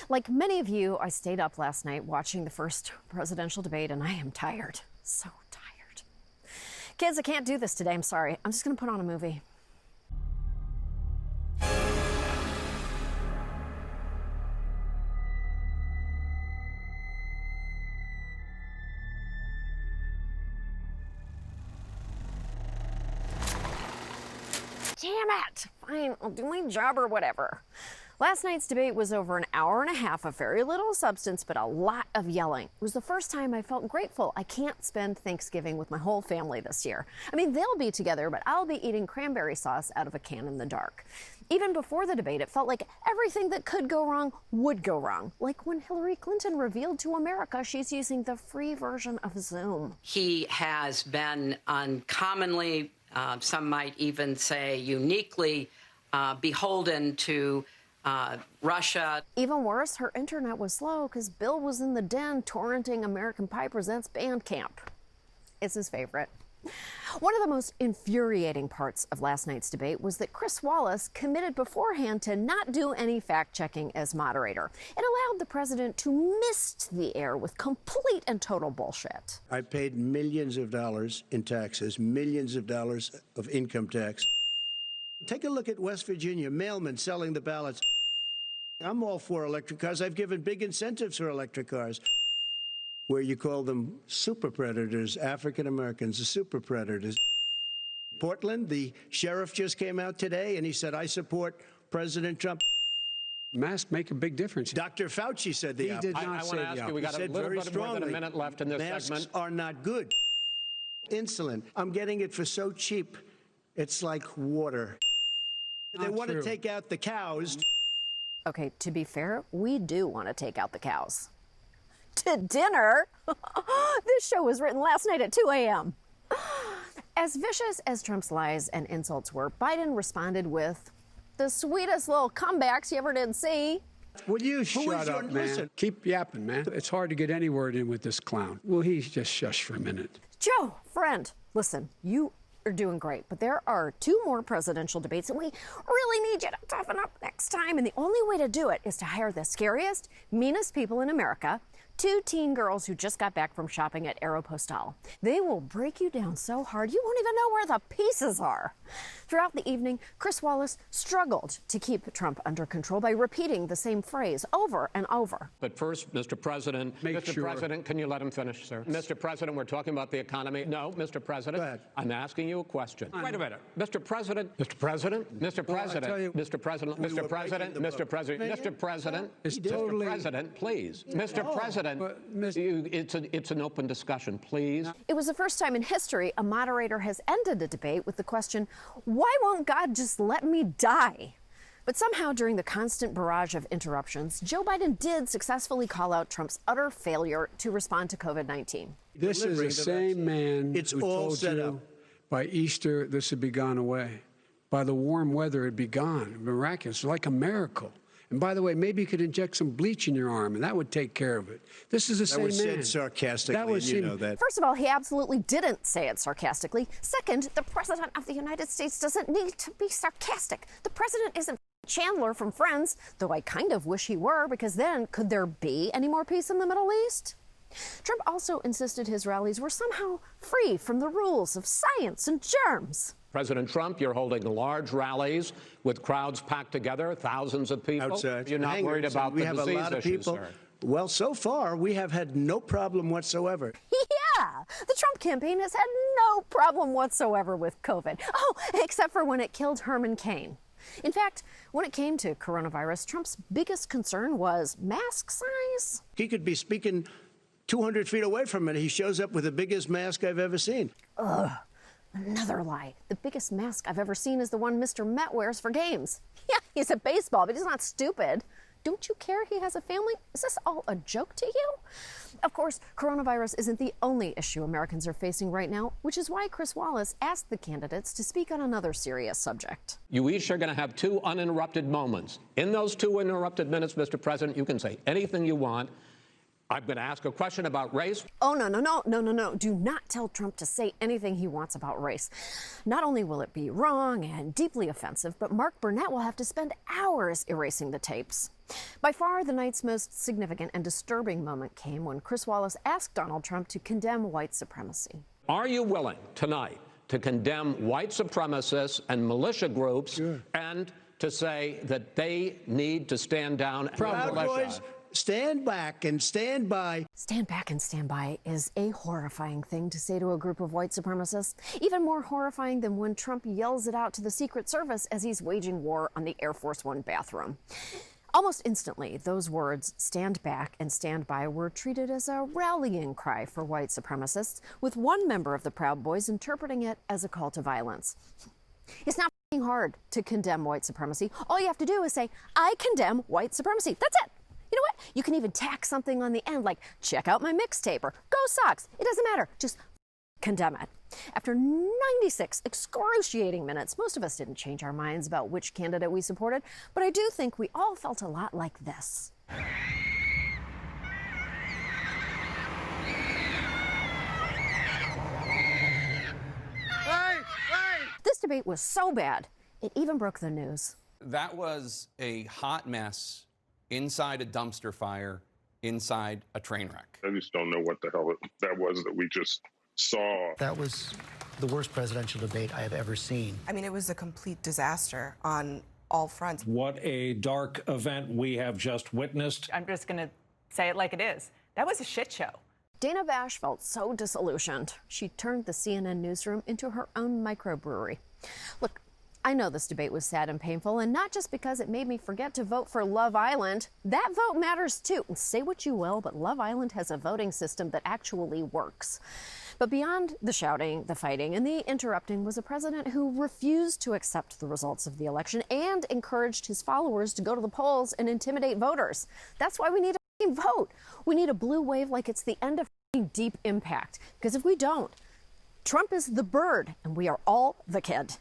Like many of you, I stayed up last night watching the first presidential debate, and I am tired. So tired. Kids, I can't do this today. I'm sorry. I'm just going to put on a movie. Damn it! Fine, I'll do my job or whatever. Last night's debate was over an hour and a half of very little substance, but a lot of yelling. It was the first time I felt grateful. I can't spend Thanksgiving with my whole family this year. I mean, they'll be together, but I'll be eating cranberry sauce out of a can in the dark. Even before the debate, it felt like everything that could go wrong would go wrong. Like when Hillary Clinton revealed to America she's using the free version of Zoom. He has been uncommonly, some might even say uniquely, beholden to Russia. Even worse, her internet was slow because Bill was in the den torrenting American Pie Presents Bandcamp. It's his favorite. One of the most infuriating parts of last night's debate was that Chris Wallace committed beforehand to not do any fact-checking as moderator. It allowed the president to mist the air with complete and total bullshit. I paid millions of dollars in taxes, millions of dollars of income tax. Take a look at West Virginia, mailmen selling the ballots. I'm all for electric cars. I've given big incentives for electric cars. Where you call them super predators, African Americans, the super predators. Portland, the sheriff just came out today and he said, I support President Trump. Masks make a big difference. Dr. Fauci said the opposite. I want to ask you, we got a little bit more than a minute left in this masks segment. Are not good. Insulin, I'm getting it for so cheap, it's like water. They want to take out the cows. Okay, to be fair, we do want to take out the cows. To dinner? This show was written last night at 2 a.m. As vicious as Trump's lies and insults were, Biden responded with the sweetest little comebacks you ever did see. Will you Shut up, man. Listen. Keep yapping, man. It's hard to get any word in with this clown. Will he just shush for a minute? Joe, friend, listen, you are doing great, but there are 2 more presidential debates, and we really need you to toughen up next time. And the only way to do it is to hire the scariest, meanest people in America, 2 teen girls who just got back from shopping at Aeropostale. They will break you down so hard you won't even know where the pieces are. Throughout the evening, Chris Wallace struggled to keep Trump under control by repeating the same phrase over and over. But first, Mr. President, President, can you let him finish, sir? Mr. President, we're talking about the economy. No, Mr. President, Go ahead. I'm asking you a question. Wait a minute. Mr. President, Mr. President, Mr. President, Mr. President, Mr. President, Mr. President, Mr. President, Mr. President, please. Mr. President, it's an open discussion, please. It was the first time in history a moderator has ended a debate with the question, why won't God just let me die? But somehow during the constant barrage of interruptions, Joe Biden did successfully call out Trump's utter failure to respond to COVID-19. This is the same man who told you by Easter this would be gone away. By the warm weather, it'd be gone. Miraculous, like a miracle. And by the way, maybe you could inject some bleach in your arm, and that would take care of it. This is the same man. That was said sarcastically, you know that. First of all, he absolutely didn't say it sarcastically. Second, the President of the United States doesn't need to be sarcastic. The President isn't Chandler from Friends, though I kind of wish he were, because then could there be any more peace in the Middle East? Trump also insisted his rallies were somehow free from the rules of science and germs. President Trump, you're holding large rallies with crowds packed together, thousands of people. Outside. You're not worried about the disease We have a lot of issue, people. sir. Well, so far, we have had no problem whatsoever. Yeah, the Trump campaign has had no problem whatsoever with COVID. Oh, except for when it killed Herman Cain. In fact, when it came to coronavirus, Trump's biggest concern was mask size. He could be speaking 200 feet away from it. He shows up with the biggest mask I've ever seen. Ugh. Another lie. The biggest mask I've ever seen is the one Mr. Met wears for games. Yeah, he's at baseball, but he's not stupid. Don't you care he has a family? Is this all a joke to you? Of course, coronavirus isn't the only issue Americans are facing right now, which is why Chris Wallace asked the candidates to speak on another serious subject. You each are going to have 2 uninterrupted moments. In those 2 uninterrupted minutes, Mr. President, you can say anything you want. I'm going to ask a question about race. Oh, no. Do not tell Trump to say anything he wants about race. Not only will it be wrong and deeply offensive, but Mark Burnett will have to spend hours erasing the tapes. By far, the night's most significant and disturbing moment came when Chris Wallace asked Donald Trump to condemn white supremacy. Are you willing tonight to condemn white supremacists and militia groups and to say that they need to stand down? Proud Boys, stand back and stand by. Stand back and stand by is a horrifying thing to say to a group of white supremacists. Even more horrifying than when Trump yells it out to the Secret Service as he's waging war on the Air Force One bathroom. Almost instantly, those words, stand back and stand by, were treated as a rallying cry for white supremacists, with one member of the Proud Boys interpreting it as a call to violence. It's not hard to condemn white supremacy. All you have to do is say, I condemn white supremacy. That's it. You know what? You can even tack something on the end like, check out my mixtape or go Sox. It doesn't matter. Just condemn it. After 96 excruciating minutes, most of us didn't change our minds about which candidate we supported, but I do think we all felt a lot like this. This debate was so bad, it even broke the news. That was a hot mess inside a dumpster fire, inside a train wreck. I just don't know what the hell that was that we just saw. That was the worst presidential debate I have ever seen. I mean, it was a complete disaster on all fronts. What a dark event we have just witnessed. I'm just going to say it like it is. That was a shit show. Dana Bash felt so disillusioned, she turned the CNN newsroom into her own microbrewery. Look, I know this debate was sad and painful, and not just because it made me forget to vote for Love Island. That vote matters too. Say what you will, but Love Island has a voting system that actually works. But beyond the shouting, the fighting, and the interrupting was a president who refused to accept the results of the election and encouraged his followers to go to the polls and intimidate voters. That's why we need a vote. We need a blue wave like it's the end of Deep Impact. Because if we don't, Trump is the bird and we are all the kid.